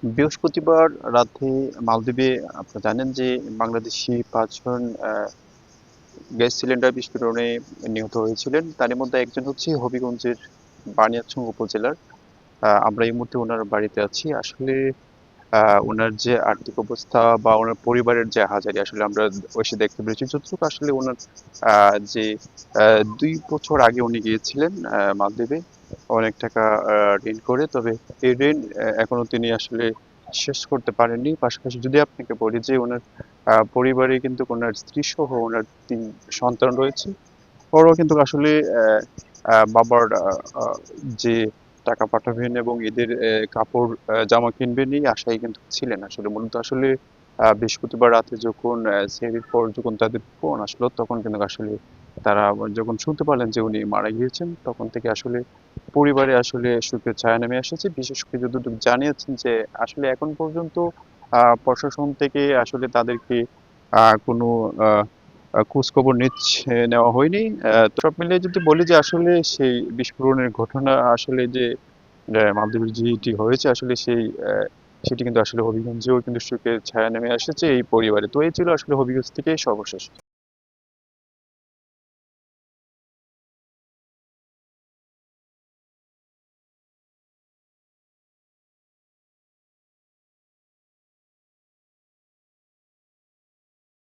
বৃহস্পতিবার রাতে মালদ্বীপে আপনারা জানেন যে বাংলাদেশি ৫ জন গ্যাস সিলিন্ডার বিস্ফোরণে নিহত হয়েছিলেন। তাদের মধ্যে একজন হচ্ছে হবিগঞ্জের বানিয়াচং উপজেলার। আমরা এই মুহূর্তে উনার বাড়িতে আছি। আসলে উনার যে আর্থিক অবস্থা বা উনার পরিবারের যে হাজারি আসলে আমরা এসে দেখতে পেরেছি। যতটুকু আসলে উনার যে ২ বছর আগে উনি গিয়েছিলেন মালদ্বীপে অনেক টাকা ঋণ করে। তবে এই ঋণ এখনো তিনি আসলে শেষ করতে পারেননি। পাশাপাশি যদি আপনাকে বলি যে উনার পরিবারে কিন্তু উনার স্ত্রীসহ উনার ৩ সন্তান রয়েছে। ওরাও কিন্তু আসলে বাবার যে টাকা পাঠাবেন এবং ঈদের কাপড় জামা কিনবেন এই আশায় কিন্তু ছিলেন আসলে। মূলত আসলে বৃহস্পতিবার রাতে যখন সেহরির পর যখন তাদের ফোন আসলো তখন কিন্তু আসলে তারা যখন শুনতে পারলেন যে উনি মারা গিয়েছেন তখন থেকে আসলে পরিবারে আসলে শোকের ছায়া নেমে এসেছে। বিশেষ করে যতটুকু জানিয়েছেন যে আসলে এখন পর্যন্ত প্রশাসন থেকে আসলে তাদেরকে কোনো আ আ খোঁজখবর নেওয়া হয়নি। তো সব মিলিয়ে যদি বলি যে আসলে সেই বিস্ফোরণের ঘটনা আসলে যে মালদ্বীপের যেটি হয়েছে আসলে সেটি কিন্তু আসলে হবিগঞ্জেও কিন্তু শোকের ছায়া নেমে এসেছে এই পরিবারে। তো এই ছিল আসলে হবিগঞ্জ থেকে সর্বশেষ।